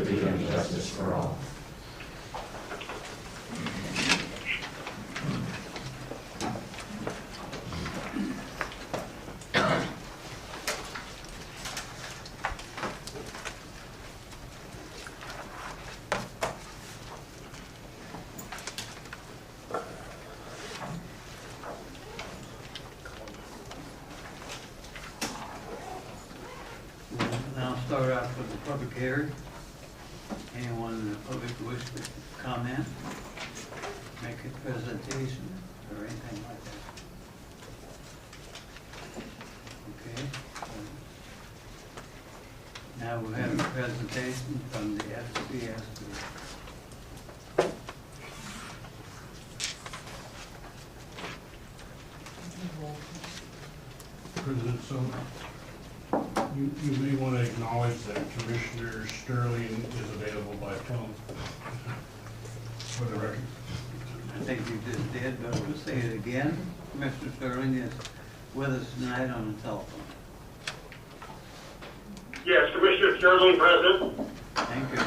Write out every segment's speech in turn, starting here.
liberty and justice for all. I'll start off with the public hearing. Anyone in the public wish to comment, make a presentation, or anything like that? Okay. Now we'll have a presentation from the SBS group. President, so you may want to acknowledge that Commissioner Sterling is available by phone for the record. I think you just did, but we'll say it again. Mr. Sterling is with us tonight on the telephone. Yes, Commissioner Sterling present. Thank you.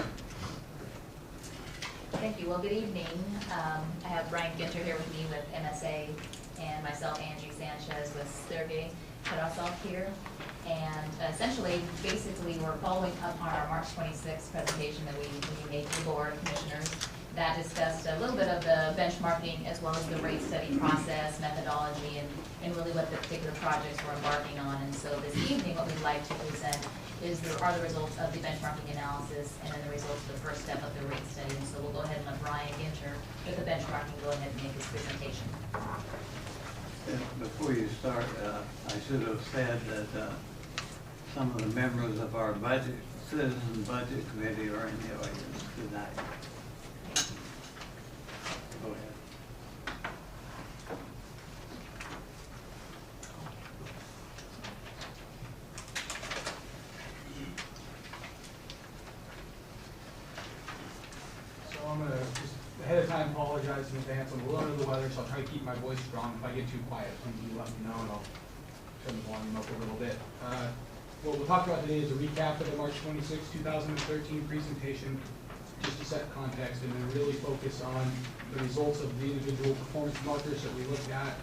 Thank you. Well, good evening. I have Brian Ginter here with me with MSA and myself, Angie Sanchez, with Sergey Tarasov here. And essentially, basically, we're following up on our March 26th presentation that we made to the board of commissioners that discussed a little bit of the benchmarking as well as the rate study process, methodology, and really what the particular projects we're embarking on. And so this evening, what we'd like to present is the results of the benchmarking analysis and then the results of the first step of the rate study. And so we'll go ahead and let Brian Ginter with the benchmarking go ahead and make his presentation. Before you start, I should have said that some of the members of our citizen budget committee are in the audience tonight. Go ahead. So I'm going to just ahead of time apologize in advance. I'm a little under the weather, so I'll try to keep my voice strong. If I get too quiet, please you let me know and I'll turn the volume up a little bit. What we'll talk about today is a recap of the March 26, 2013 presentation, just to set context, and then really focus on the results of the individual performance markers that we looked at,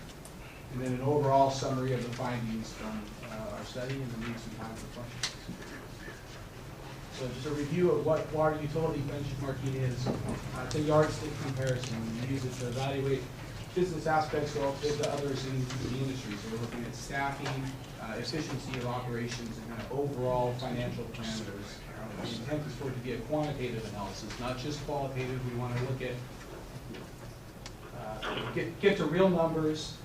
and then an overall summary of the findings from our study, and then leave some time for questions. So just a review of what water utility benchmarking is. It's a yardstick comparison. We use it to evaluate business aspects relative to others in the industry. So we're looking at staffing, efficiency of operations, and kind of overall financial parameters. The intent is for it to be a quantitative analysis, not just qualitative. We want to look at, get to real numbers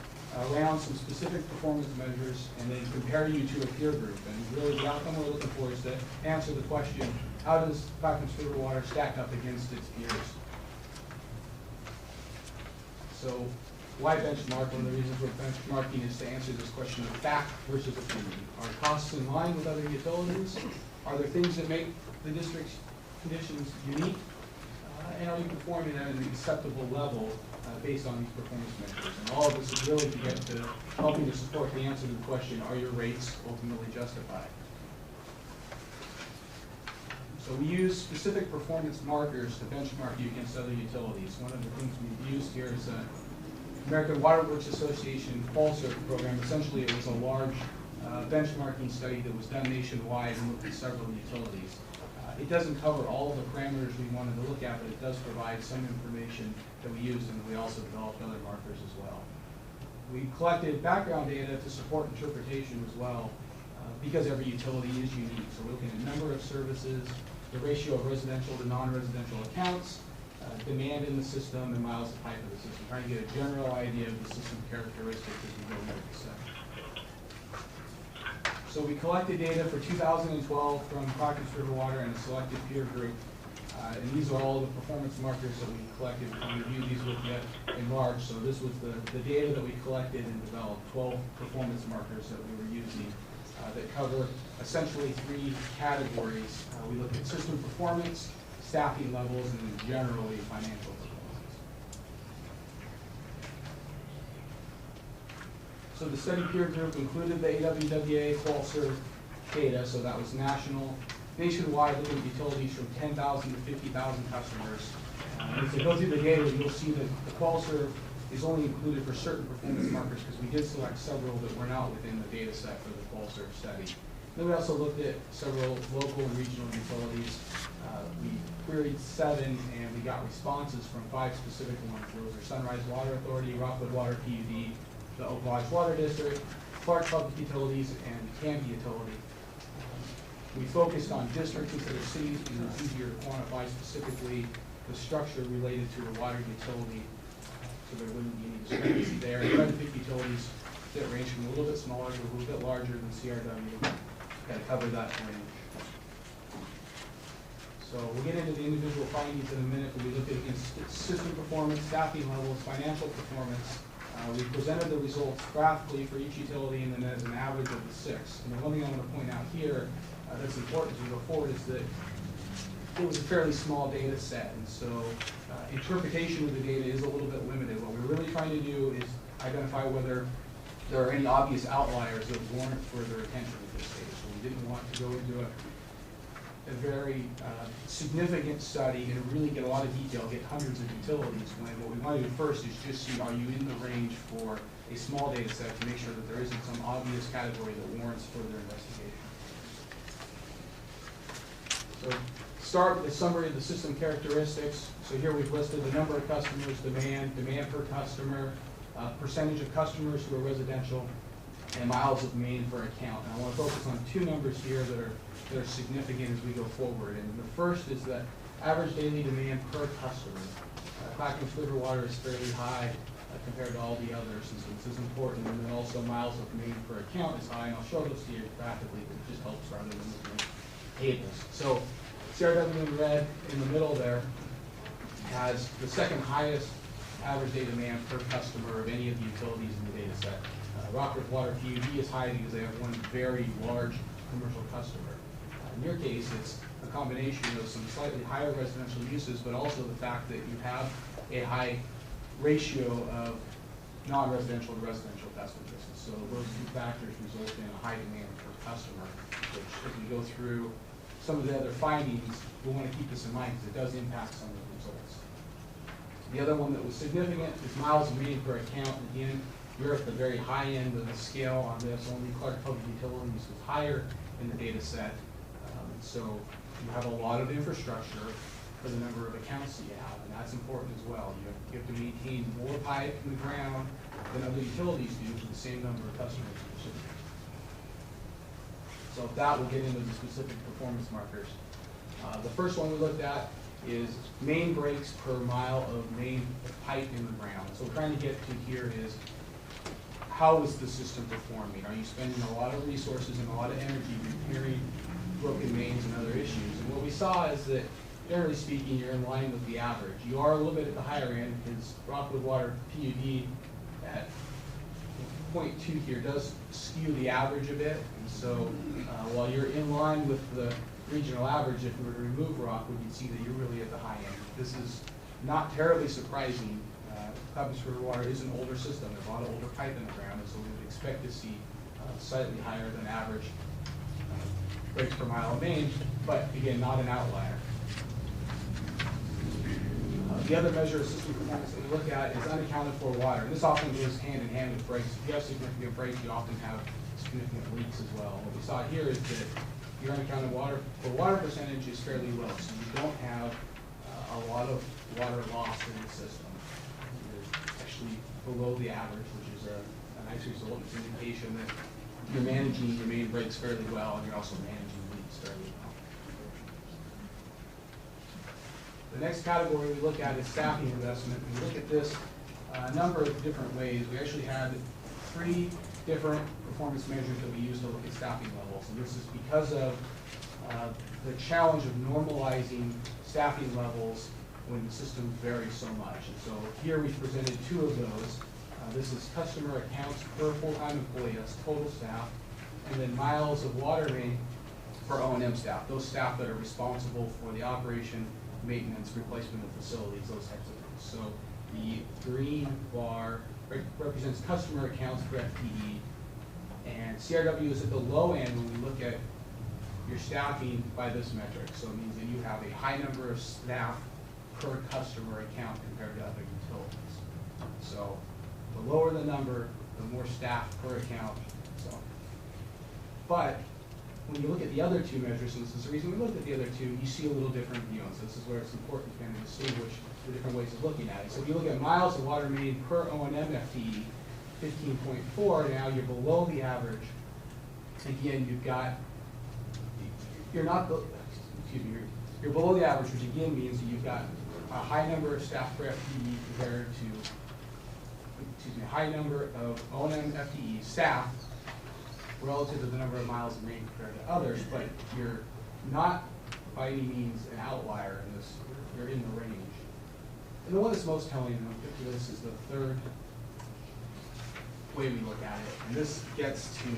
around some specific performance measures, and then compare you to a peer group. And really the outcome we're looking for is to answer the question, how does Clackamas River Water stack up against its peers? So why benchmark? One of the reasons we're benchmarking is to answer this question of fact versus opinion. Are costs in line with other utilities? Are there things that make the district's conditions unique? And are you performing at an acceptable level based on these performance measures? And all of this is really to get to helping to support the answer to the question, are your rates ultimately justified? So we use specific performance markers to benchmark you against other utilities. One of the things we've used here is the American Water Works Association Fall Circuit program. Essentially, it was a large benchmarking study that was done nationwide and looked at several utilities. It doesn't cover all of the parameters we wanted to look at, but it does provide some information that we used, and we also developed other markers as well. We collected background data to support interpretation as well, because every utility is unique. So we're looking at number of services, the ratio of residential to non-residential accounts, demand in the system, and miles of pipe in the system, trying to get a general idea of the system characteristics as we go into the study. So we collected data for 2012 from Clackamas River Water and a selected peer group. And these are all the performance markers that we collected. We reviewed these with you in March. So this was the data that we collected and developed, 12 performance markers that we were using that cover essentially three categories. We look at system performance, staffing levels, and then generally financial performance. So the study peer group included the AWWA Fall Serve data, so that was national nationwide, looking at utilities from 10,000 to 50,000 customers. As you go through the data, you'll see that the QualServe is only included for certain performance markers because we did select several that were not within the data set for the QualServe study. Then we also looked at several local and regional utilities. We queried 7 and we got responses from 5 specific ones. Those are Sunrise Water Authority, Rockwood Water PUD, the Oak Lodge Water District, Clark Public Utilities, and Canby Utility. We focused on districts instead of cities because it's easier to quantify specifically the structure related to the water utility, so there wouldn't be any discrepancy there. We tried to pick utilities that range from a little bit smaller to a little bit larger than CRW. Got to cover that range. So we'll get into the individual findings in a minute, but we looked at system performance, staffing levels, financial performance. We presented the results graphically for each utility and then as an average of the 6. And the one thing I want to point out here that's important as we go forward is that it was a fairly small data set, and so interpretation of the data is a little bit limited. What we're really trying to do is identify whether there are any obvious outliers that warrant further attention at this stage. So we didn't want to go into a very significant study and really get a lot of detail, get hundreds of utilities, when what we want to do first is just see, are you in the range for a small data set to make sure that there isn't some obvious category that warrants further investigation. So start with a summary of the system characteristics. So here we've listed the number of customers, demand per customer, percentage of customers who are residential, and miles of main per account. And I want to focus on 2 numbers here that are significant as we go forward. And the first is that average daily demand per customer. Clackamas River water is fairly high compared to all the others, and so this is important. And then also miles of main per account is high, and I'll show those to you graphically, but it just helps rather than looking at tables. So CRW in red in the middle there has the second highest average day demand per customer of any of the utilities in the data set. Rockwood Water PUD is high because they have one very large commercial customer. In your case, it's a combination of some slightly higher residential uses, but also the fact that you have a high ratio of non-residential to residential customers. And so those 2 factors result in a high demand per customer, which as we go through some of the other findings, we'll want to keep this in mind because it does impact some of the results. The other one that was significant is miles of main per account. Again, we're at the very high end of the scale on this. Only Clark Public Utilities was higher in the data set. So you have a lot of infrastructure for the number of accounts that you have, and that's important as well. You have to maintain more pipe in the ground than other utilities do for the same number of customers. So with that, we'll get into the specific performance markers. The first one we looked at is main breaks per mile of main pipe in the ground. So what we're trying to get to here is, how is the system performing? Are you spending a lot of resources and a lot of energy repairing broken mains and other issues? And what we saw is that, generally speaking, you're in line with the average. You are a little bit at the higher end because Rockwood Water PUD at 0.2 here does skew the average a bit. And so while you're in line with the regional average, if we were to remove Rockwood, you'd see that you're really at the high end. This is not terribly surprising. Clackamas River water is an older system. There's a lot of older pipe in the ground, and so we would expect to see slightly higher than average breaks per mile of main, but again, not an outlier. The other measure of system performance that we look at is unaccounted for water. And this often goes hand in hand with breaks. If you have significant breaks, you often have significant leaks as well. What we saw here is that your unaccounted water percentage is fairly low, so you don't have a lot of water loss in the system. You're actually below the average, which is a nice result. It's an indication that you're managing your main breaks fairly well, and you're also managing leaks fairly well. The next category we look at is staffing investment. We look at this a number of different ways. We actually had 3 different performance measures that we used to look at staffing levels. And this is because of the challenge of normalizing staffing levels when the systems vary so much. And so here we presented 2 of those. This is customer accounts per full-time employee, that's total staff, and then miles of water main for O&M staff, those staff that are responsible for the operation, maintenance, replacement of facilities, those types of things. So the green bar represents customer accounts per FTE, and CRW is at the low end when we look at your staffing by this metric. So it means that you have a high number of staff per customer account compared to other utilities. So the lower the number, the more staff per account. So, but when you look at the other two measures, and this is the reason we looked at the other two, you see a little different view. And so this is where it's important to kind of distinguish the different ways of looking at it. So if you look at miles of water main per O&M FTE, 15.4, now you're below the average. Again, you've got, you're below the average, which again means that you've got a high number of staff per FTE compared to, high number of O&M FTE staff relative to the number of miles of main compared to others, but you're not by any means an outlier in this, you're in the range. And the one that's most telling, and I'll get to this, is the third way we look at it. And this gets to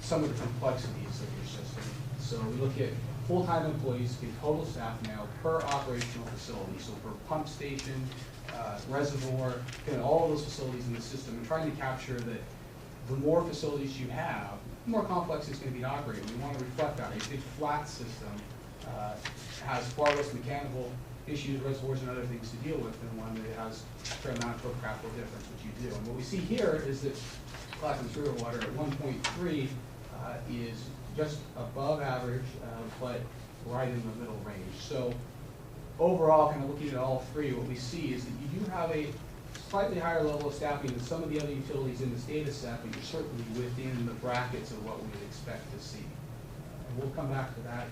some of the complexities of your system. So we look at full-time employees, get total staff now per operational facility. So for pump station, reservoir, all of those facilities in the system, and trying to capture that the more facilities you have, the more complex it's going to be to operate. We want to reflect that. A big flat system has far less mechanical issues, reservoirs, and other things to deal with than one that has a fair amount of topographical difference, which you do. And what we see here is that Clackamas River water at 1.3 is just above average, but right in the middle range. So overall, kind of looking at all three, what we see is that you do have a slightly higher level of staffing than some of the other utilities in this data set, but you're certainly within the brackets of what we would expect to see. And we'll come back to that a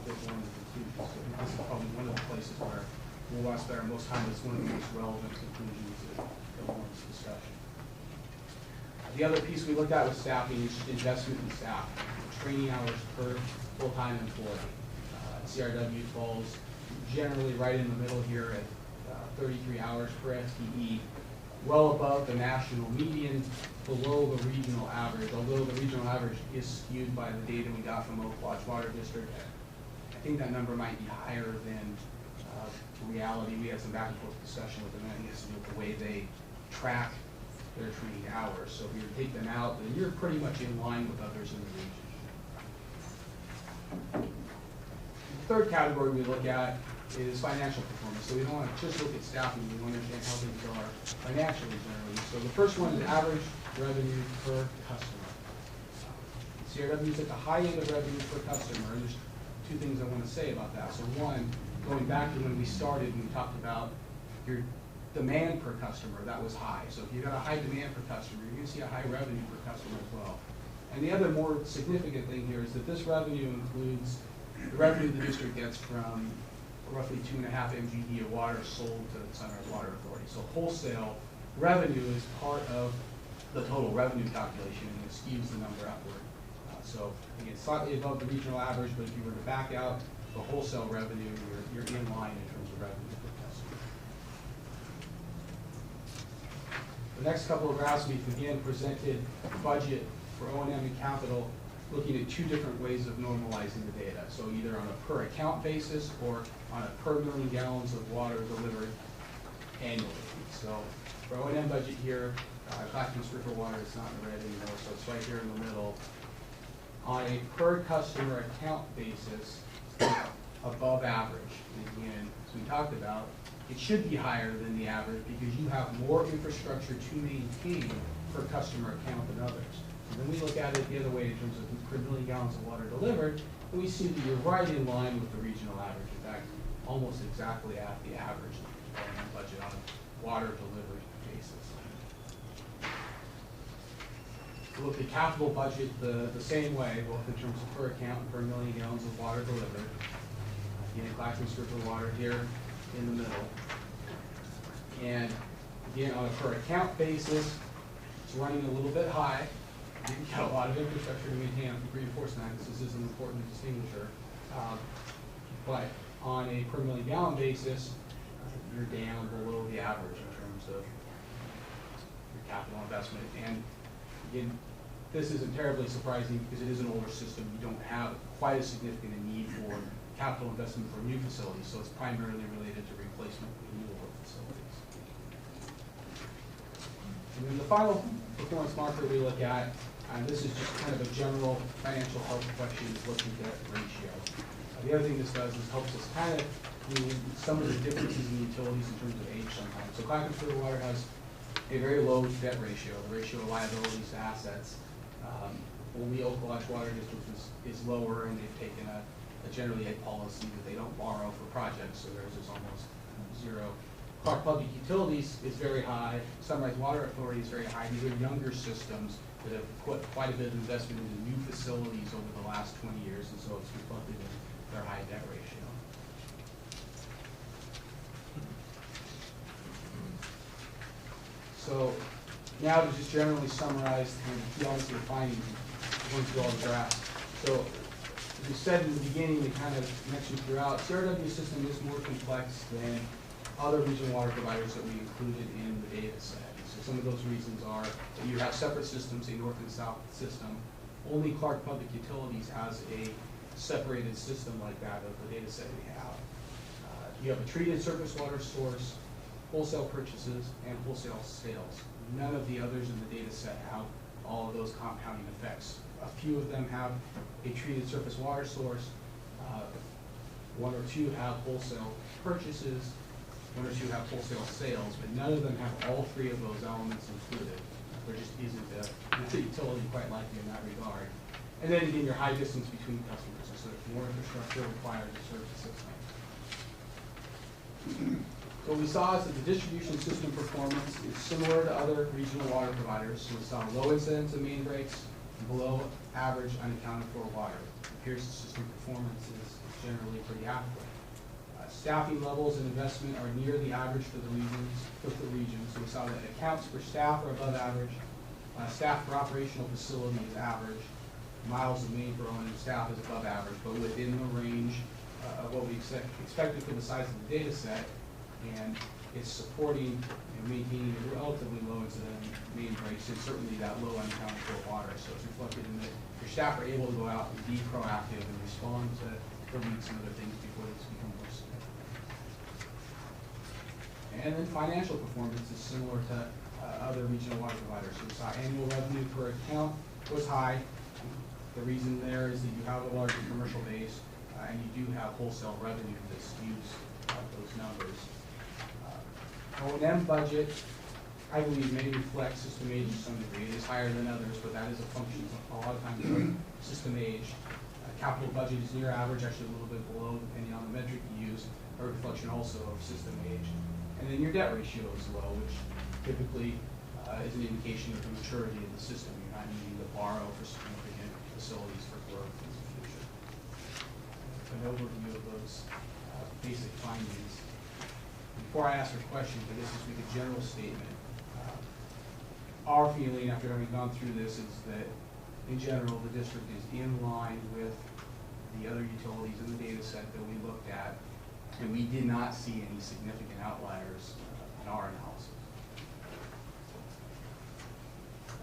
bit more in the conclusions. So I think this is probably one of the places where we'll want to spend our most time. It's one of the most relevant conclusions of this discussion. The other piece we looked at was staffing, is investment in staff, training hours per full-time employee. CRW falls generally right in the middle here at 33 hours per FTE, well above the national median, below the regional average, although the regional average is skewed by the data we got from Oak Lodge Water District. I think that number might be higher than reality. We had some back and forth discussion with them, and this is with the way they track their training hours. So if you take them out, then you're pretty much in line with others in the region. The third category we look at is financial performance. So we don't want to just look at staffing, we want to understand how things are financially generally. So the first one is average revenue per customer. CRW is at the high end of revenue per customer, and there's two things I want to say about that. So one, going back to when we started, we talked about your demand per customer, that was high. So if you've got a high demand per customer, you're going to see a high revenue per customer as well. And the other more significant thing here is that this revenue includes the revenue the district gets from roughly 2.5 MGD of water sold to the Sunrise Water Authority. So wholesale revenue is part of the total revenue calculation, and it skews the number upward. So again, slightly above the regional average, but if you were to back out the wholesale revenue, you're in line in terms of revenue per customer. The next couple of graphs, we've again presented budget for O&M and capital, looking at two different ways of normalizing the data. So either on a per account basis or on a per million gallons of water delivered annually. So for O&M budget here, Clackamas River water is not in red anymore, so it's right here in the middle. On a per customer account basis, above average. And again, as we talked about, it should be higher than the average because you have more infrastructure to maintain per customer account than others. And then we look at it the other way in terms of per million gallons of water delivered, and we see that you're right in line with the regional average. In fact, almost exactly at the average budget on a water delivery basis. We look at capital budget the same way, both in terms of per account and per million gallons of water delivered. Again, Clackamas River water here in the middle. And again, on a per account basis, it's running a little bit high. You've got a lot of infrastructure to maintain. I reinforce that because this is an important distinguisher. But on a per million gallon basis, you're down below the average in terms of your capital investment. And again, this isn't terribly surprising because it is an older system. You don't have quite as significant a need for capital investment for new facilities, so it's primarily related to replacement renewal of facilities. And then the final performance marker we look at And this is just kind of a general financial health question, looking at ratio. The other thing this does is helps us kind of glean some of the differences in utilities in terms of age sometimes. So Clackamas Water has a very low debt ratio, the ratio of liabilities to assets. Only Okalaj Water District is lower, and they've taken a generally a policy that they don't borrow for projects, so theirs is almost zero. Clark Public Utilities is very high. Sunrise Water Authority is very high. These are younger systems that have put quite a bit of investment into new facilities over the last 20 years, and so it's reflected in their high debt ratio. So now to just generally summarize the elements of the findings, going through all the graphs. So as we said in the beginning, we kind of mentioned throughout, CRW system is more complex than other regional water providers that we included in the data set. So some of those reasons are that you have separate systems, a north and south system. Only Clark Public Utilities has a separated system like that of the data set we have. You have a treated surface water source, wholesale purchases, and wholesale sales. None of the others in the data set have all of those compounding effects. A few of them have a treated surface water source. One or two have wholesale purchases. One or two have wholesale sales, but none of them have all three of those elements included. There just isn't a utility quite likely in that regard. And then again, your high distance between customers, so there's more infrastructure required to serve the system. So what we saw is that the distribution system performance is similar to other regional water providers. So we saw low incidence of main breaks, below average unaccounted for water. It appears the system performance is generally pretty adequate. Staffing levels and investment are near the average for the region. So we saw that accounts for staff are above average. Staff per operational facility is average. Miles of main per owner staff is above average, but within the range of what we expected for the size of the data set, and it's supporting and maintaining a relatively low incident main breaks, and certainly that low unaccounted for water. So it's reflected in that your staff are able to go out and be proactive and respond to leaks and other things before it's become more significant. And then financial performance is similar to other regional water providers. So we saw annual revenue per account was high. The reason there is that you have a larger commercial base, and you do have wholesale revenue that skews those numbers. O&M budget, I believe, may reflect system age to some degree. It is higher than others, but that is a function of a lot of times of system age. Capital budget is near average, actually a little bit below, depending on the metric you use, a reflection also of system age. And then your debt ratio is low, which typically is an indication of the maturity of the system. You're not needing to borrow for significant facilities for growth in the future. An overview of those basic findings. Before I ask for questions, I guess just make a general statement. Our feeling after having gone through this is that in general, the district is in line with the other utilities in the data set that we looked at, and we did not see any significant outliers in our analysis.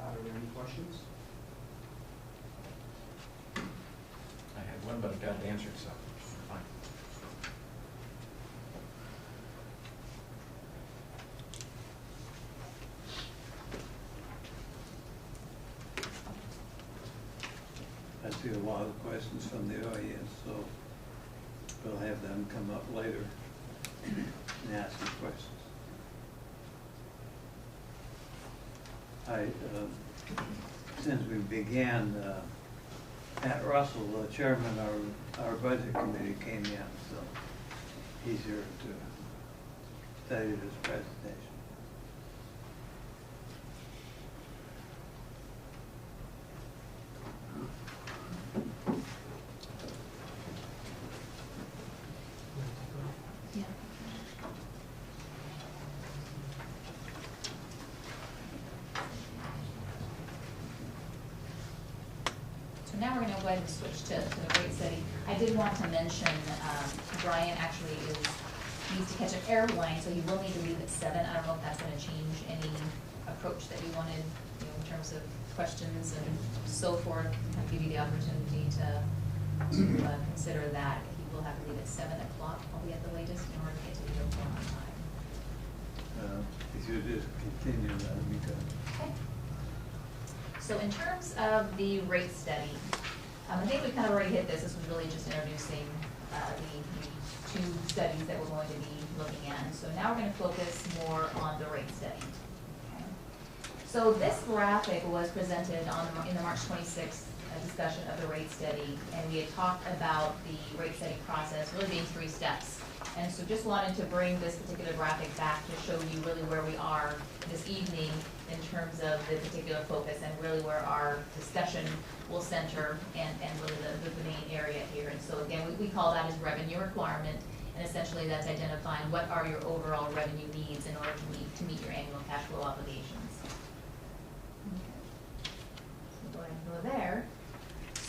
Are there any questions? I had one, but I've got it answered, so fine. I see a lot of questions from the audience, so we'll have them come up later and ask you questions. Since we began, Pat Russell, the chairman of our budget committee, came in, so he's here to study this presentation. Now we're going to go ahead and switch to the rate study. I did want to mention Brian actually needs to catch an airline, so he will need to leave at 7. I don't know if that's going to change any approach that you wanted, in terms of questions and so forth. I'll give you the opportunity to consider that. He will have to leave at 7 o'clock, probably at the latest, in order to get to the airport on time. If you just continue, that would be good. Okay. So in terms of the rate study, I think we kind of already hit this. This was really just introducing the two studies that we're going to be looking at. And so now we're going to focus more on the rate study. Okay. So this graphic was presented in the March 26th discussion of the rate study, and we had talked about the rate study process really being 3 steps. And so just wanted to bring this particular graphic back to show you really where we are this evening in terms of the particular focus and really where our discussion will center and really the main area here. And so again, we call that as revenue requirement, and essentially that's identifying what are your overall revenue needs in order to meet your annual cash flow obligations. Okay. So go ahead and go there.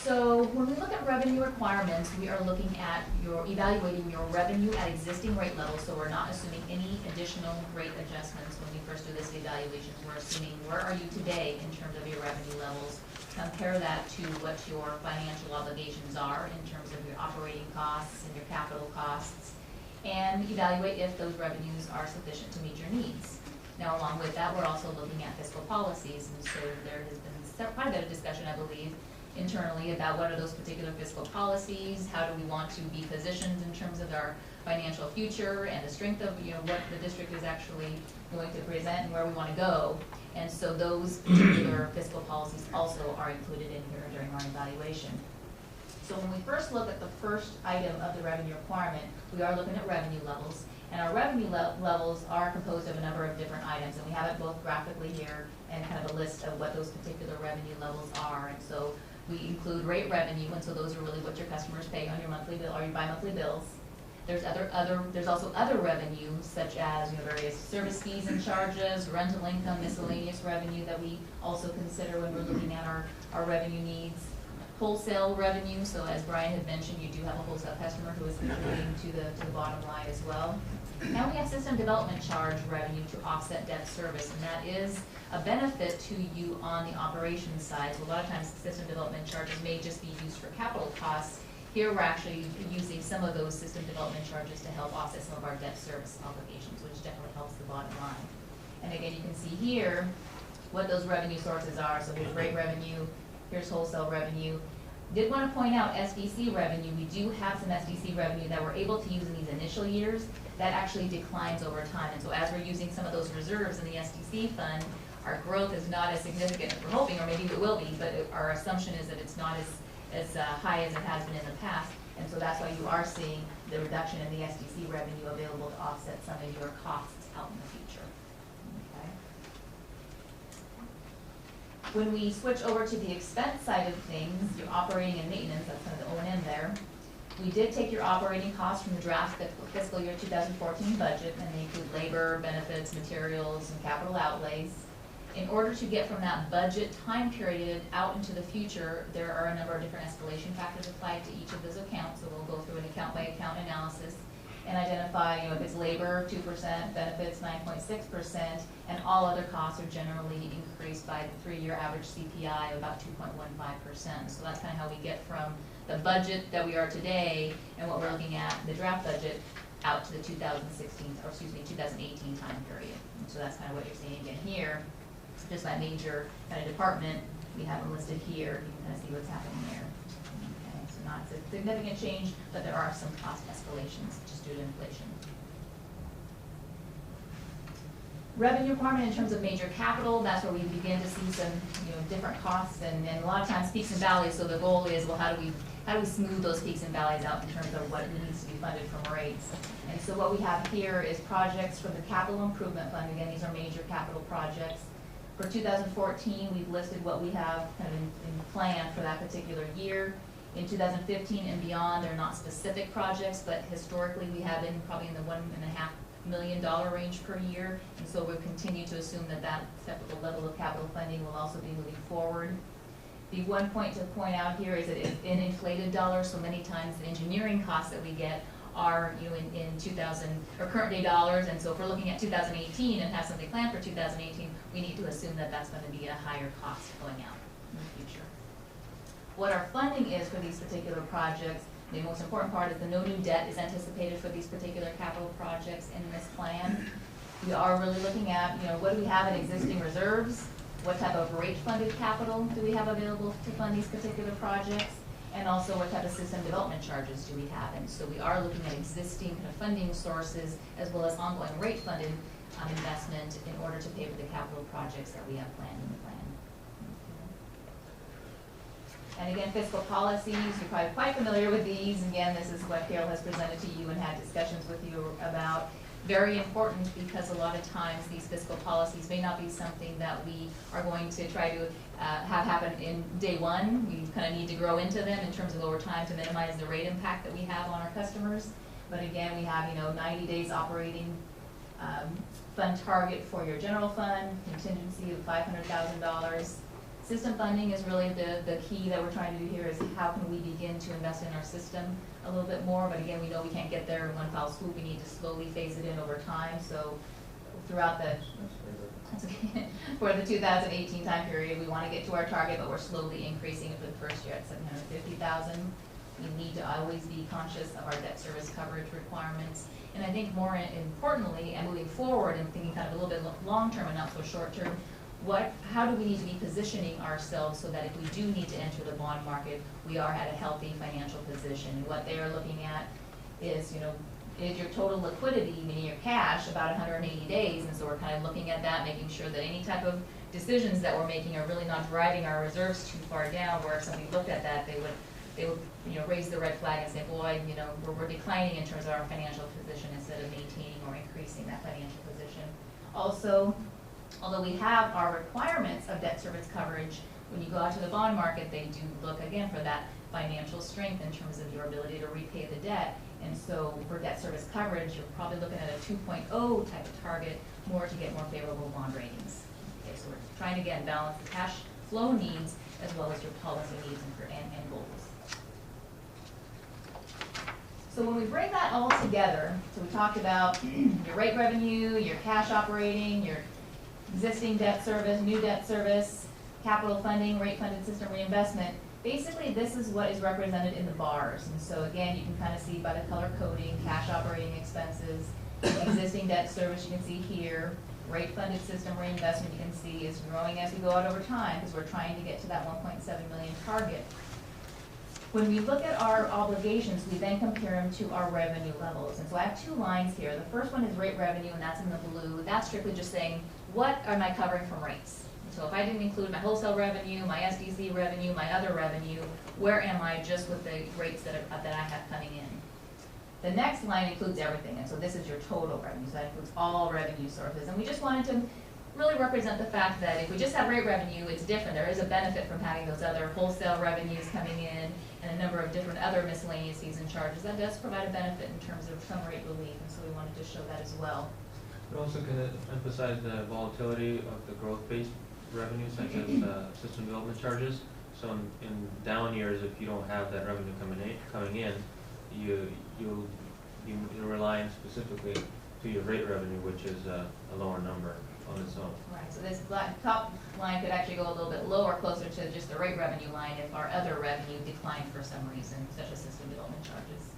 So when we look at revenue requirements, we are looking at evaluating your revenue at existing rate levels. So we're not assuming any additional rate adjustments when we first do this evaluation. We're assuming where are you today in terms of your revenue levels. Compare that to what your financial obligations are in terms of your operating costs and your capital costs, and evaluate if those revenues are sufficient to meet your needs. Now, along with that, we're also looking at fiscal policies, and so there has been quite a bit of discussion, I believe, internally about what are those particular fiscal policies, how do we want to be positioned in terms of our financial future and the strength of what the district is actually going to present and where we want to go. And so those particular fiscal policies also are included in here during our evaluation. So when we first look at the first item of the revenue requirement, we are looking at revenue levels. And our revenue levels are composed of a number of different items, and we have it both graphically here and kind of a list of what those particular revenue levels are. And so we include rate revenue, and so those are really what your customers pay on your monthly bill or your bi-monthly bills. There's also other revenue, such as various service fees and charges, rental income, miscellaneous revenue that we also consider when we're looking at our revenue needs. Wholesale revenue, so as Brian had mentioned, you do have a wholesale customer who is contributing to the bottom line as well. Now we have system development charge revenue to offset debt service, and that is a benefit to you on the operations side. So a lot of times system development charges may just be used for capital costs. Here we're actually using some of those system development charges to help offset some of our debt service obligations, which definitely helps the bottom line. And again, you can see here what those revenue sources are. So here's rate revenue, here's wholesale revenue. Did want to point out SDC revenue. We do have some SDC revenue that we're able to use in these initial years. That actually declines over time. And so as we're using some of those reserves in the SDC fund, our growth is not as significant as we're hoping, or maybe it will be, but our assumption is that it's not as high as it has been in the past. And so that's why you are seeing the reduction in the SDC revenue available to offset some of your costs out in the future. When we switch over to the expense side of things, your operating and maintenance, that's kind of the O&M there, we did take your operating costs from the draft fiscal year 2014 budget, and they include labor, benefits, materials, and capital outlays. In order to get from that budget time period out into the future, there are a number of different escalation factors applied to each of those accounts, so we'll go through an account-by-account analysis and identify, if it's labor, 2%, benefits, 9.6%, and all other costs are generally increased by the 3-year average CPI of about 2.15%. So that's kind of how we get from the budget that we are today and what we're looking at, the draft budget, out to the 2018 time period. And so that's kind of what you're seeing again here. Just by major kind of department, we have them listed here. You can kind of see what's happening there. Okay, so not a significant change, but there are some cost escalations just due to inflation. Revenue requirement in terms of major capital, that's where we begin to see some different costs and a lot of times peaks and valleys. So the goal is, well, how do we smooth those peaks and valleys out in terms of what needs to be funded from rates? And so what we have here is projects for the capital improvement fund. Again, these are major capital projects. For 2014, we've listed what we have kind of in plan for that particular year. In 2015 and beyond, they're not specific projects, but historically we have been probably in the $1.5 million range per year. And so we'll continue to assume that that typical level of capital funding will also be moving forward. The one point to point out here is that in inflated dollars, so many times the engineering costs that we get are in 2000 or current day dollars, and so if we're looking at 2018 and have something planned for 2018, we need to assume that that's going to be a higher cost going out in the future. What our funding is for these particular projects, the most important part is that no new debt is anticipated for these particular capital projects in this plan. We are really looking at what do we have in existing reserves, what type of rate-funded capital do we have available to fund these particular projects, and also what type of system development charges do we have. And so we are looking at existing kind of funding sources as well as ongoing rate-funded investment in order to pay for the capital projects that we have planned in the plan. And again, fiscal policies, you're probably quite familiar with these. Again, this is what Carol has presented to you and had discussions with you about. Very important because a lot of times these fiscal policies may not be something that we are going to try to have happen in day one. We kind of need to grow into them in terms of over time to minimize the rate impact that we have on our customers. But again, we have 90 days operating fund target for your general fund, contingency of $500,000. System funding is really the key that we're trying to do here is how can we begin to invest in our system a little bit more, but again, we know we can't get there in one foul swoop. We need to slowly phase it in over time. So throughout for the 2018 time period, we want to get to our target, but we're slowly increasing it for the first year at $750,000. We need to always be conscious of our debt service coverage requirements. And I think more importantly, and moving forward and thinking kind of a little bit long-term and not so short-term, how do we need to be positioning ourselves so that if we do need to enter the bond market, we are at a healthy financial position? And what they are looking at is, is your total liquidity, meaning your cash, about 180 days. And so we're kind of looking at that, making sure that any type of decisions that we're making are really not driving our reserves too far down, where if somebody looked at that, they would raise the red flag and say, boy, we're declining in terms of our financial position instead of maintaining or increasing that financial position. Also, although we have our requirements of debt service coverage, when you go out to the bond market, they do look again for that financial strength in terms of your ability to repay the debt. And so for debt service coverage, you're probably looking at a 2.0 type of target, more to get more favorable bond ratings. Okay, so we're trying to again balance the cash flow needs as well as your policy needs and goals. So when we bring that all together, so we talked about your rate revenue, your cash operating, your existing debt service, new debt service, capital funding, rate funded system reinvestment. Basically, this is what is represented in the bars. And so again, you can kind of see by the color coding, cash operating expenses, existing debt service you can see here, rate funded system reinvestment you can see is growing as we go out over time because we're trying to get to that 1.7 million target. When we look at our obligations, we then compare them to our revenue levels. And so I have two lines here. The first one is rate revenue, and that's in the blue. That's strictly just saying, what am I covering from rates? So if I didn't include my wholesale revenue, my SDC revenue, my other revenue, where am I just with the rates that I have coming in? The next line includes everything, and so this is your total revenue. So that includes all revenue sources. And we just wanted to really represent the fact that if we just have rate revenue, it's different. There is a benefit from having those other wholesale revenues coming in and a number of different other miscellaneous fees and charges. That does provide a benefit in terms of some rate relief, and so we wanted to show that as well. But also can it emphasize the volatility of the growth-based revenue, such as system development charges? So in down years, if you don't have that revenue coming in, you're relying specifically to your rate revenue, which is a lower number on its own. Right, so this top line could actually go a little bit lower, closer to just the rate revenue line if our other revenue declined for some reason, such as system development charges.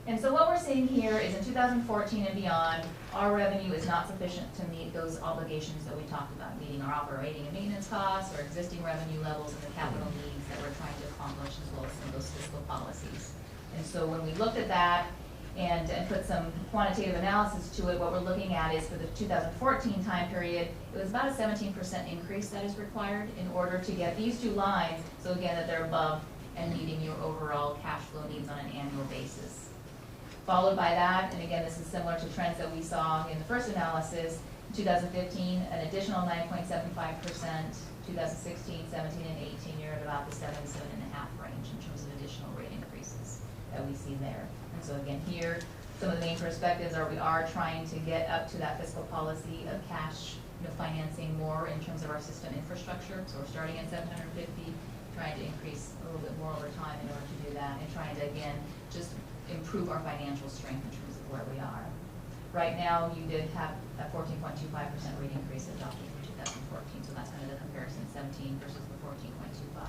And so what we're seeing here is in 2014 and beyond, our revenue is not sufficient to meet those obligations that we talked about, meeting our operating and maintenance costs, our existing revenue levels, and the capital needs that we're trying to accomplish, as well as some of those fiscal policies. And so when we looked at that and put some quantitative analysis to it, what we're looking at is for the 2014 time period, it was about a 17% increase that is required in order to get these two lines, so again, that they're above and meeting your overall cash flow needs on an annual basis. Followed by that, and again, this is similar to trends that we saw in the first analysis, 2015, an additional 9.75%, 2016, 17, and 18, you're at about the 7.5 range in terms of additional rate increases that we see there. And so again, here, some of the main perspectives are we are trying to get up to that fiscal policy of cash financing more in terms of our system infrastructure. So we're starting at 750, trying to increase a little bit more over time in order to do that, and trying to, again, just improve our financial strength in terms of where we are. Right now, you did have a 14.25% rate increase adopted for 2014, so that's kind of the comparison, 17 versus the 14.25.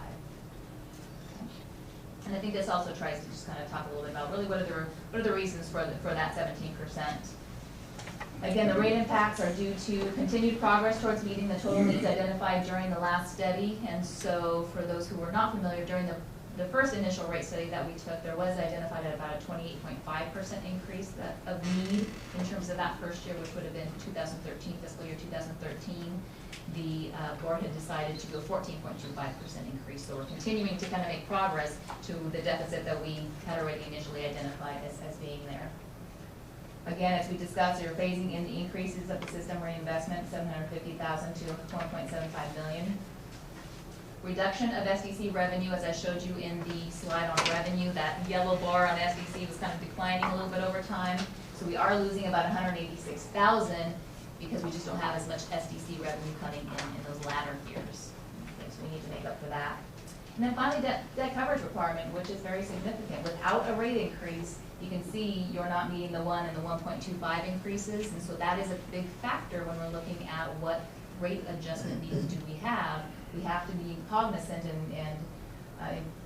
And I think this also tries to just kind of talk a little bit about really what are the reasons for that 17%. Again, the rate impacts are due to continued progress towards meeting the total needs identified during the last study. And so for those who were not familiar, during the first initial rate study that we took, there was identified at about a 28.5% increase of need in terms of that first year, which would have been 2013, fiscal year 2013. The board had decided to go 14.25% increase. So we're continuing to kind of make progress to the deficit that we had already initially identified as being there. Again, as we discussed, you're phasing in the increases of the system reinvestment, $750,000 to $1.75 million. Reduction of SDC revenue, as I showed you in the slide on revenue, that yellow bar on SDC was kind of declining a little bit over time. So we are losing about $186,000 because we just don't have as much SDC revenue coming in those latter years. Okay, so we need to make up for that. And then finally, debt coverage requirement, which is very significant. Without a rate increase, you can see you're not meeting the 1 and the 1.25 increases, and so that is a big factor when we're looking at what rate adjustment needs do we have. We have to be cognizant and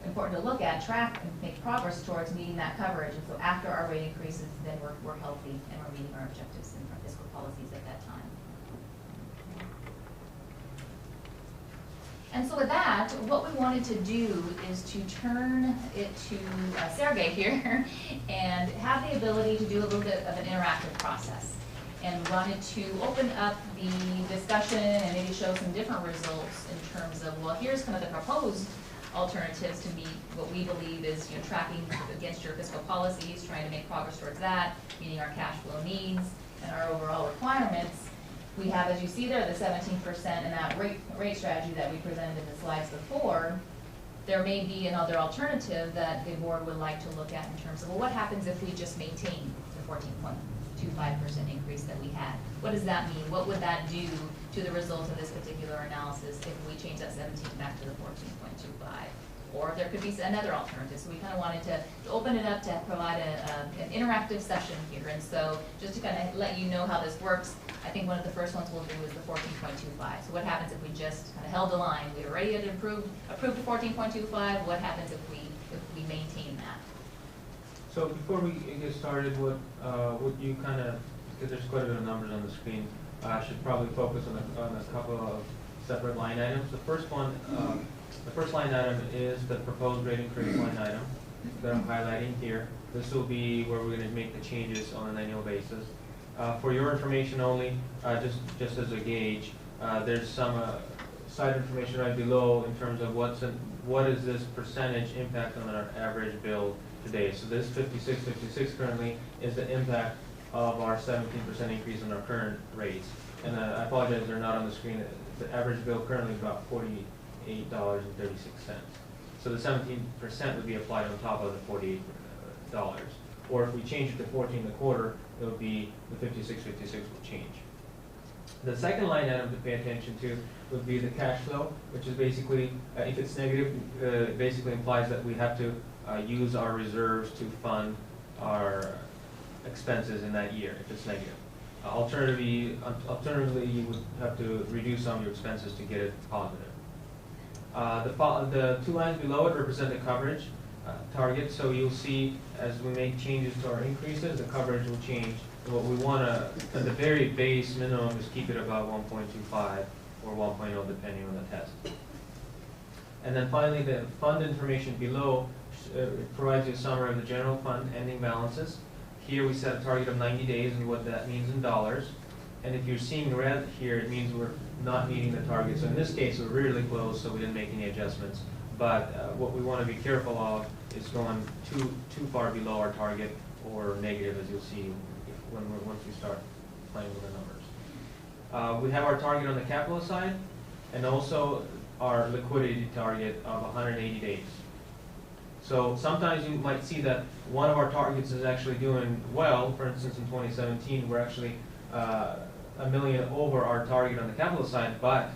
important to look at, track, and make progress towards meeting that coverage. And so after our rate increases, then we're healthy and we're meeting our objectives and our fiscal policies at that time. And so with that, what we wanted to do is to turn it to Sergey here and have the ability to do a little bit of an interactive process and wanted to open up the discussion and maybe show some different results in terms of, well, here's kind of the proposed alternatives to meet what we believe is, tracking against your fiscal policies, trying to make progress towards that, meeting our cash flow needs and our overall requirements. We have, as you see there, the 17% in that rate strategy that we presented in the slides before. There may be another alternative that the board would like to look at in terms of, well, what happens if we just maintain the 14.25% increase that we had? What does that mean? What would that do to the results of this particular analysis if we change that 17 back to the 14.25? Or there could be another alternative. So we kind of wanted to open it up to provide an interactive session here. And so just to kind of let you know how this works, I think one of the first ones we'll do is the 14.25. So what happens if we just kind of held the line? We already had approved the 14.25. What happens if we maintain that? So before we get started, would you kind of, because there's quite a bit of numbers on the screen, I should probably focus on a couple of separate line items. The first one, the first line item is the proposed rate increase line item that I'm highlighting here. This will be where we're going to make the changes on an annual basis. For your information only, just as a gauge, there's some side information right below in terms of what is this percentage impact on our average bill today. So this 56 currently is the impact of our 17% increase in our current rates. And I apologize, they're not on the screen. The average bill currently is about $48.36. So the 17% would be applied on top of the $48. Or if we change it to 14.25, it would be the 56 will change. The second line item to pay attention to would be the cash flow, which is basically, if it's negative, it basically implies that we have to use our reserves to fund our expenses in that year, if it's negative. Alternatively, you would have to reduce some of your expenses to get it positive. The two lines below it represent the coverage target, so you'll see as we make changes to our increases, the coverage will change. And what we want to, at the very base minimum, is keep it about 1.25 or 1.0 depending on the test. And then finally, the fund information below provides you a summary of the general fund ending balances. Here we set a target of 90 days and what that means in dollars. And if you're seeing red here, it means we're not meeting the target. So in this case, we're really close, so we didn't make any adjustments. But what we want to be careful of is going too far below our target or negative, as you'll see once we start playing with the numbers. We have our target on the capital side, and also our liquidity target of 180 days. So sometimes you might see that one of our targets is actually doing well. For instance, in 2017, we're actually $1 million over our target on the capital side, but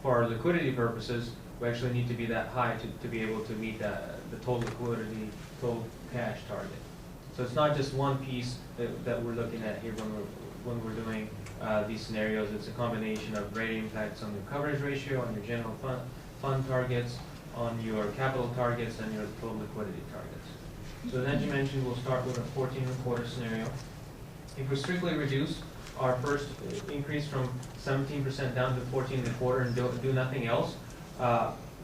for our liquidity purposes, we actually need to be that high to be able to meet the total liquidity, total cash target. So it's not just one piece that we're looking at here when we're doing these scenarios. It's a combination of rate impacts on your coverage ratio, on your general fund targets, on your capital targets, and your total liquidity targets. So as you mentioned, we'll start with a 14.25 scenario. If we strictly reduce our first increase from 17% down to 14.25 and do nothing else,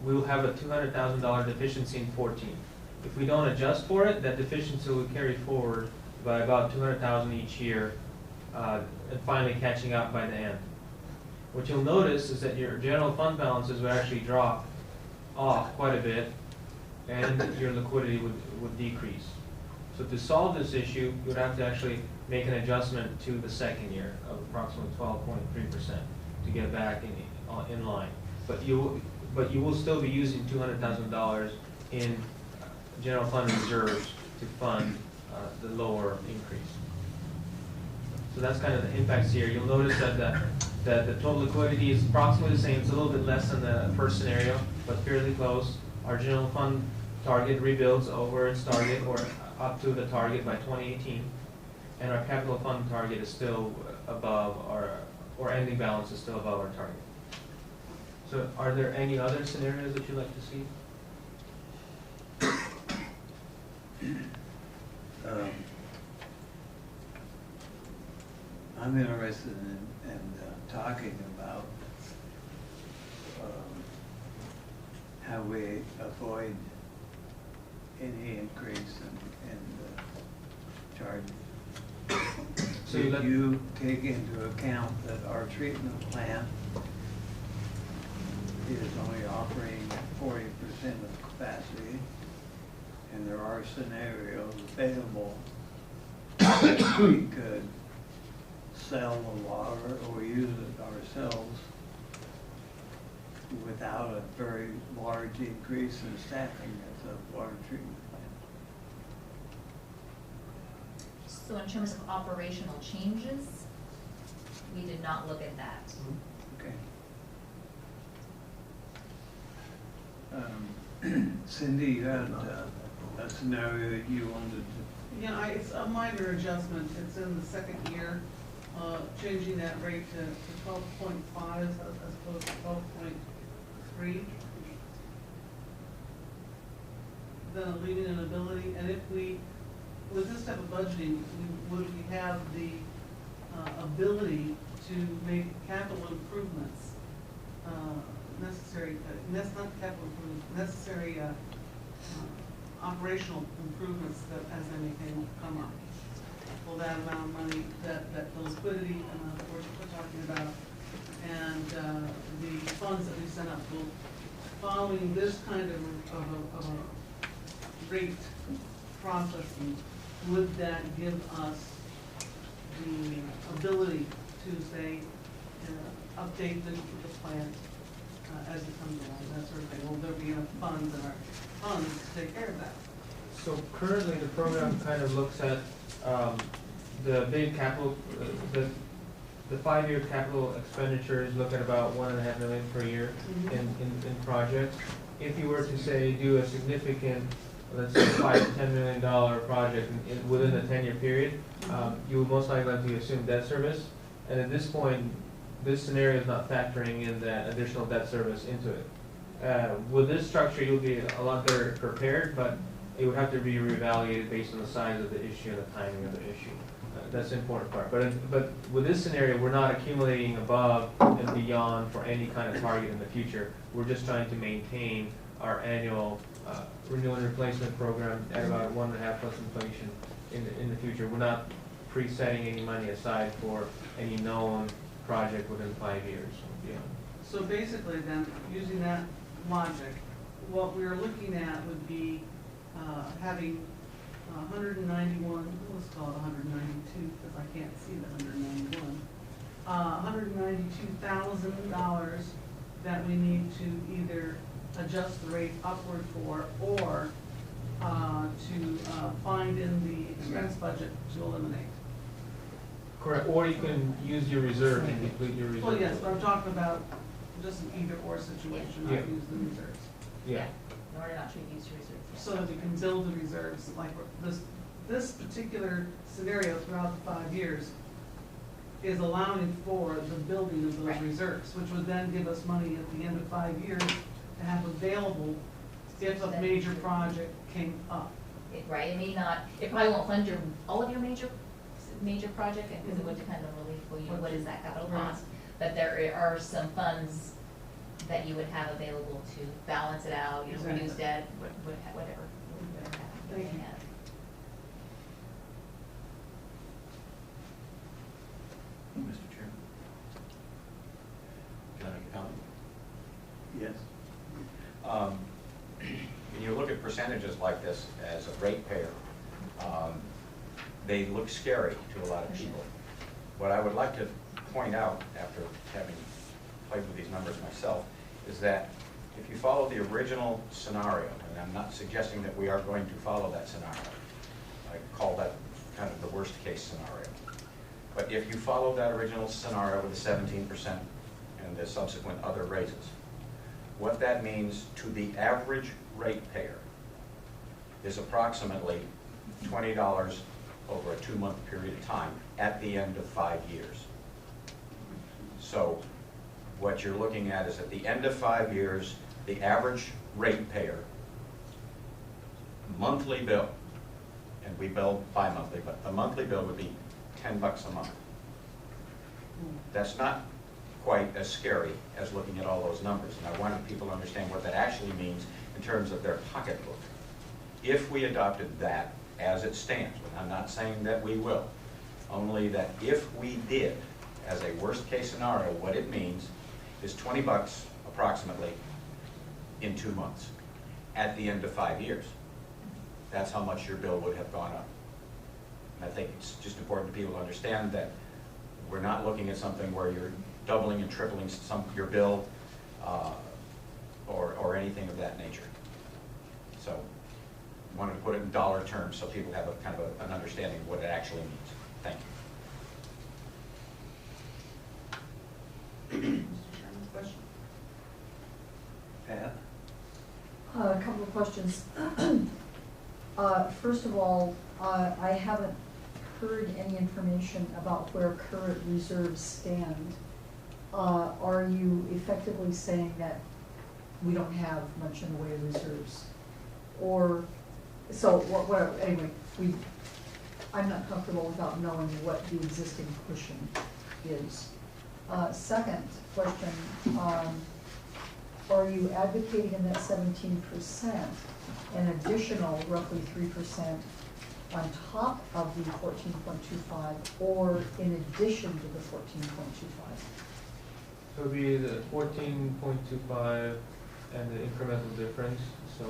we will have a $200,000 deficiency in 14. If we don't adjust for it, that deficiency will carry forward by about 200,000 each year, and finally catching up by the end. What you'll notice is that your general fund balances would actually drop off quite a bit, and your liquidity would decrease. So to solve this issue, you would have to actually make an adjustment to the second year of approximately 12.3% to get back in line. But you will still be using $200,000 in general fund reserves to fund the lower increase. So that's kind of the impacts here. You'll notice that the total liquidity is approximately the same. It's a little bit less than the first scenario, but fairly close. Our general fund target rebuilds over its target or up to the target by 2018. And our capital fund target is still above or ending balance is still above our target. So are there any other scenarios that you'd like to see? I'm interested in talking about how we avoid any increase in charges. So Did you take into account that our treatment plant is only operating at 40% of capacity, and there are scenarios available that we could sell the water or use it ourselves without a very large increase in staffing at the water treatment plant? So in terms of operational changes, we did not look at that. Okay. Cindy, you had a scenario that you wanted to. Yeah, it's a minor adjustment. It's in the second year, changing that rate to 12.5 as opposed to 12.3. Then leaving an ability, and if we, with this type of budgeting, would we have the ability to make capital improvements necessary, that's not capital improvements, necessary operational improvements that as they may come up. Will that amount of money, that the liquidity we're talking about, and the funds that we send up, will, following this kind of a rate processing, would that give us the ability to say, update the plan as it comes along, that sort of thing? Will there be enough funds in our funds to take care of that? So currently, the program kind of looks at the big capital, the 5-year capital expenditures look at about $1.5 million per year in projects. If you were to say do a significant, let's say $5 to $10 million project within a 10-year period, you would most likely assume debt service. And at this point, this scenario is not factoring in that additional debt service into it. With this structure, you'll be a lot better prepared, but it would have to be reevaluated based on the size of the issue and the timing of the issue. That's the important part. But with this scenario, we're not accumulating above and beyond for any kind of target in the future. We're just trying to maintain our annual renewal and replacement program at about 1.5 plus inflation in the future. We're not pre-setting any money aside for any known project within 5 years or beyond. So basically then, using that logic, what we're looking at would be having 191, let's call it 192, because I can't see the 191, $192,000 that we need to either adjust the rate upward for, or to find in the expense budget to eliminate. Correct, or you can use your reserve and complete your reserve. Well, yes, but I'm talking about just an either-or situation, not Yeah. use the reserves. Yeah. In order not to use reserves. So that we can build the reserves, like this particular scenario throughout the 5 years is allowing for the building of those Right. reserves, which would then give us money at the end of 5 years to have available if a major project came up. Right, it may not, it probably won't fund all of your major major project, because it would depend on relief, well, you know, what is that capital Right. cost? But there are some funds that you would have available to balance it out, you know, reduce Exactly. debt, whatever. Thank you. Mr. Chairman? Can I make a comment? Yes. When you look at percentages like this as a ratepayer, they look scary to a lot of people. What I would like to point out, after having played with these numbers myself, is that if you follow the original scenario, and I'm not suggesting that we are going to follow that scenario, I call that kind of the worst case scenario. But if you follow that original scenario with the 17% and the subsequent other raises, what that means to the average ratepayer is approximately $20 over a 2-month period of time at the end of 5 years. So what you're looking at is at the end of 5 years, the average ratepayer monthly bill, and we bill bi-monthly, but the monthly bill would be $10 a month. That's not quite as scary as looking at all those numbers, and I wanted people to understand what that actually means in terms of their pocketbook. If we adopted that as it stands, and I'm not saying that we will, only that if we did, as a worst case scenario, what it means is $20 approximately in 2 months at the end of 5 years. That's how much your bill would have gone up. And I think it's just important for people to understand that we're not looking at something where you're doubling and tripling your bill or anything of that nature. So I wanted to put it in dollar terms so people have a kind of an understanding of what it actually means. Thank you. Mr. Chairman's question? Pat? A couple of questions. First of all, I haven't heard any information about where current reserves stand. Are you effectively saying that we don't have much in the way of reserves? Or, so, anyway, I'm not comfortable without knowing what the existing cushion is. Second question, are you advocating in that 17% an additional roughly 3% on top of the 14.25 or in addition to the 14.25? So it'd be the 14.25 and the incremental difference, so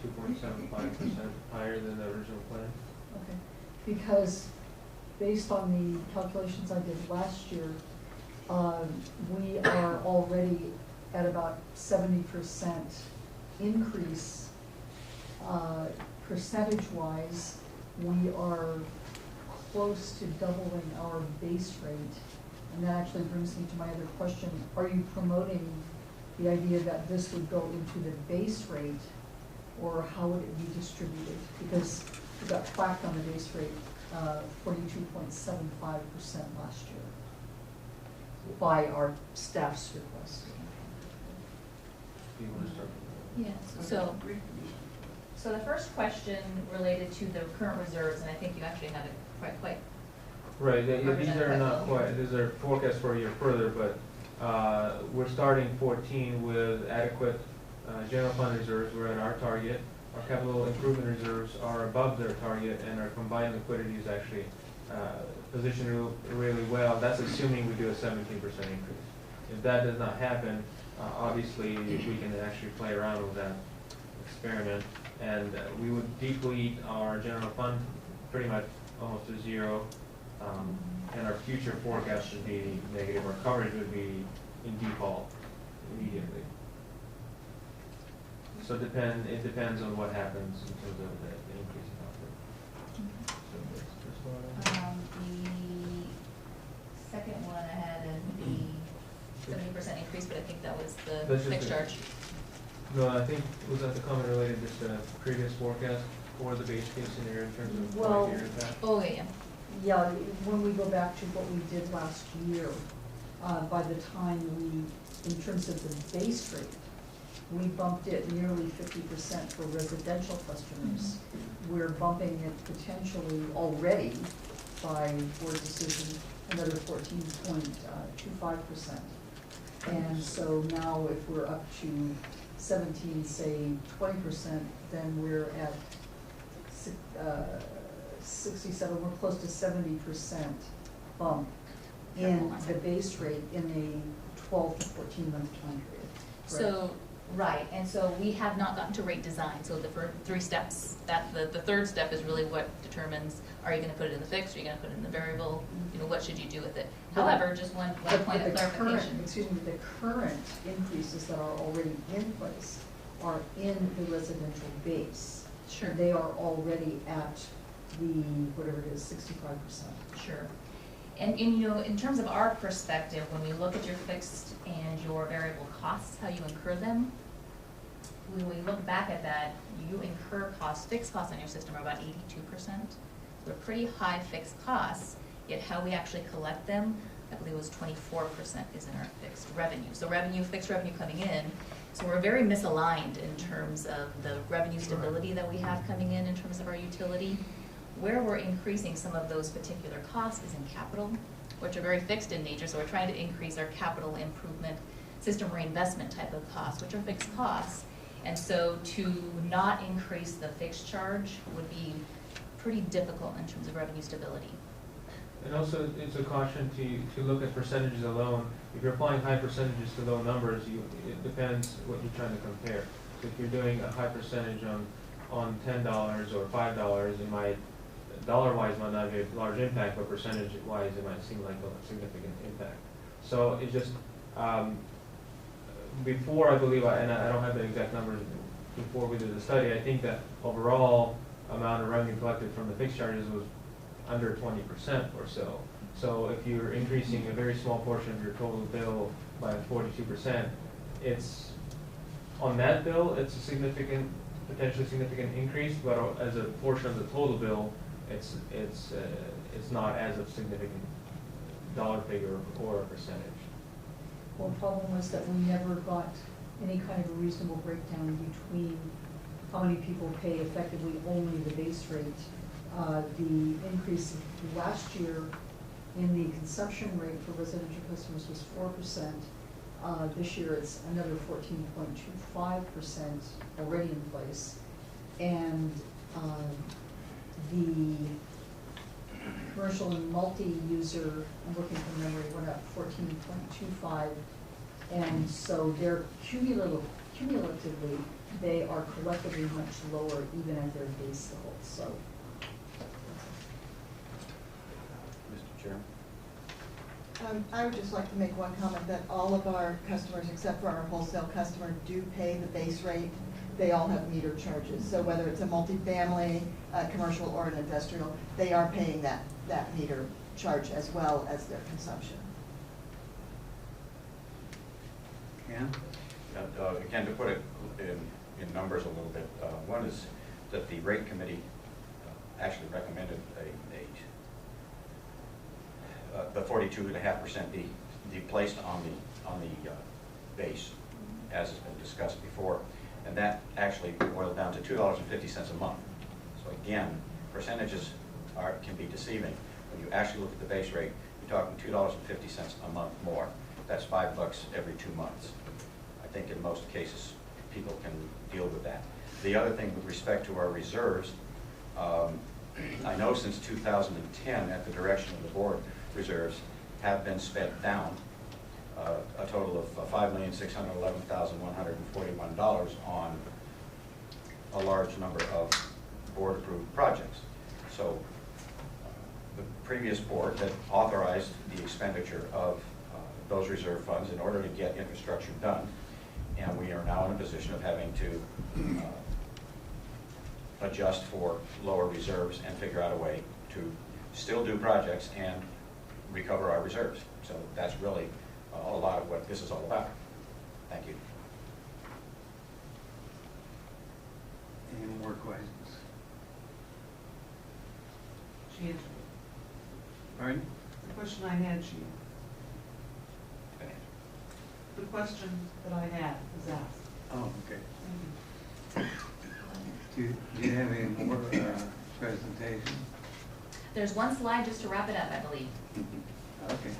2.75% higher than the original plan. Okay, because based on the calculations I did last year, we are already at about 70% increase. Percentage-wise, we are close to doubling our base rate. And that actually brings me to my other question. Are you promoting the idea that this would go into the base rate, or how would it be distributed? Because we got whacked on the base rate 42.75% last year by our staff's request. Do you want to start? Yeah, so the first question related to the current reserves, and I think you actually have it quite Right, these represented are quite not well here. quite, these are forecasts for a year further, but we're starting 14 with adequate general fund reserves. We're at our target. Our capital improvement reserves are above their target, and our combined liquidity is actually positioned really well. That's assuming we do a 17% increase. If that does not happen, obviously we can actually play around with that experiment, and we would deplete our general fund pretty much almost to zero. And our future forecast would be negative. Our coverage would be in default immediately. So it depends on what happens in terms of the increase in output. So that's the first one. The second one I had the 70% increase, but I think that was That's the just fixed the- charge. No, I think, was that the comment related just to previous forecast or the base case scenario in terms of Well- 5 year impact? Oh, yeah. Yeah, when we go back to what we did last year, by the time in terms of the base rate, we bumped it nearly 50% for residential customers. We're bumping it potentially already by board decision, another 14.25%. And so now if we're up to 17, say 20%, then we're at 67, we're close to 70% bump in the base rate in a 12 to 14 month time period. So, right, and so we have not gotten to rate design, so the first 3 steps, the third step is really what determines, are you gonna put it in the fixed, are you gonna put it in the variable, you know, what should you do with it? However, just one But point of the current, clarification. excuse me, the current increases that are already in place are in the residential base. Sure. They are already at the, whatever it is, 65%. Sure. And, you know, in terms of our perspective, when we look at your fixed and your variable costs, how you incur them, when we look back at that, you incur costs, fixed costs on your system are about 82%. They're pretty high fixed costs, yet how we actually collect them, I believe it was 24% is in our fixed revenue. So revenue, fixed revenue coming in, so we're very misaligned in terms of the revenue stability that we have coming in terms of our utility. Where we're increasing some of those particular costs is in capital, which are very fixed in nature, so we're trying to increase our capital improvement, system reinvestment type of costs, which are fixed costs. And so to not increase the fixed charge would be pretty difficult in terms of revenue stability. And also, it's a caution to look at percentages alone. If you're applying high percentages to low numbers, it depends what you're trying to compare. So if you're doing a high percentage on $10 or $5, it might, dollar-wise might not be a large impact, but percentage-wise it might seem like a significant impact. So it's just, before I believe, and I don't have the exact numbers before we did the study, I think that overall amount of revenue collected from the fixed charges was under 20% or so. So if you're increasing a very small portion of your total bill by 42%, it's, on that bill, it's a significant, potentially significant increase, but as a portion of the total bill, it's not as a significant dollar figure or a percentage. Well, the problem was that we never got any kind of a reasonable breakdown between how many people pay effectively only the base rate. The increase last year in the consumption rate for residential customers was 4%. This year it's another 14.25% already in place. And the commercial and multi-user, I'm looking from memory, went up 14.25. And so they're cumulatively, they are collectively much lower even at their base level, so. Mr. Chairman? I would just like to make one comment that all of our customers, except for our wholesale customer, do pay the base rate. They all have meter charges. So whether it's a multifamily, commercial, or an industrial, they are paying that meter charge as well as their consumption. Ken? Again, to put it in numbers a little bit, one is that the rate committee actually recommended the 42.5% be placed on the base, as has been discussed before, and that actually boiled down to $2.50 a month. So again, percentages can be deceiving. When you actually look at the base rate, you're talking $2.50 a month more. That's $5 every 2 months. I think in most cases, people can deal with that. The other thing with respect to our reserves, I know since 2010, at the direction of the board, reserves have been spent down a total of $5,611,141 on a large number of board-approved projects. So the previous board had authorized the expenditure of those reserve funds in order to get infrastructure done, and we are now in a position of having to adjust for lower reserves and figure out a way to still do projects and recover our reserves. So that's really a lot of what this is all about. Thank you. Any more questions? She answered Pardon? the question I had, the question that I had was asked. Oh, okay. Do you have any more presentation? There's one slide just to wrap it up, I believe. Okay.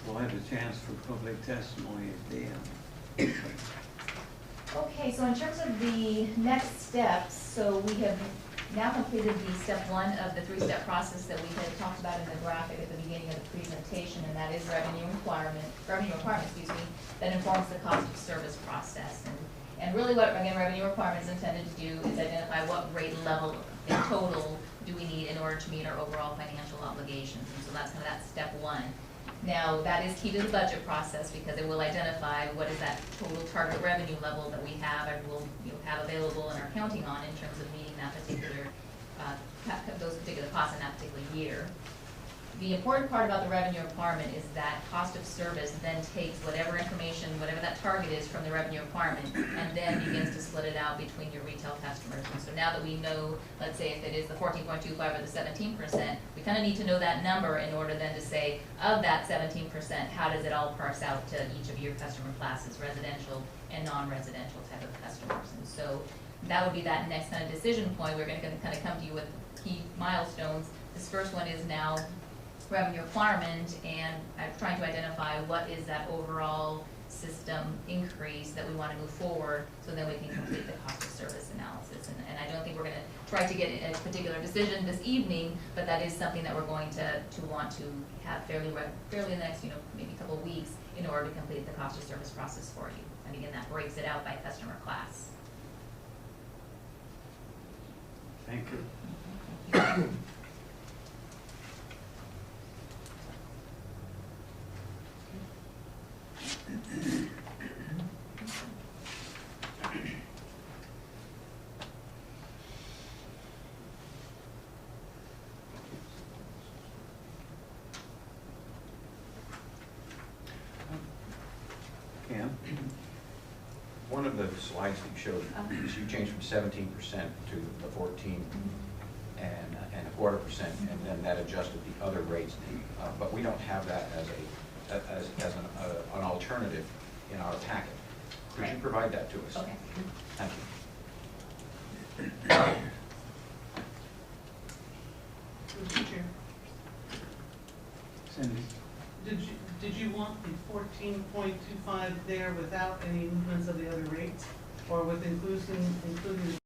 We'll have a chance for public testimony at the end. Okay, so in terms of the next steps, so we have now completed the step one of the three-step process that we had talked about in the graphic at the beginning of the presentation, and that is revenue requirement, that informs the cost of service process. And really what, again, revenue requirement is intended to do is identify what rate level in total do we need in order to meet our overall financial obligations. And so that's kind of that step one. Now, that is key to the budget process because it will identify what is that total target revenue level that we have and will have available and are counting on in terms of meeting that particular, those particular costs in that particular year. The important part about the revenue requirement is that cost of service then takes whatever information, whatever that target is from the revenue requirement, and then begins to split it out between your retail customers. And so now that we know, let's say if it is the 14.25 or the 17%, we kind of need to know that number in order then to say, of that 17%, how does it all parse out to each of your customer classes, residential and non-residential type of customers. And so that would be that next kind of decision point. We're going to kind of come to you with key milestones. This first one is now revenue requirement, and I'm trying to identify what is that overall system increase that we want to move forward, so then we can complete the cost of service analysis. And I don't think we're going to try to get a particular decision this evening, but that is something that we're going to want to have fairly in the next, maybe a couple of weeks in order to complete the cost of service process for you. And again, that breaks it out by customer class. Thank you. Thank you. Cam? One of the slides that you showed, is you changed from 17% to the 14 and a quarter percent, and then that adjusted the other rates. But we don't have that as an alternative in our packet. Could you provide that to us? Okay. Thank you. Mr. Chair, Cindy? did you want the 14.25 there without any movements of the other rates, or with including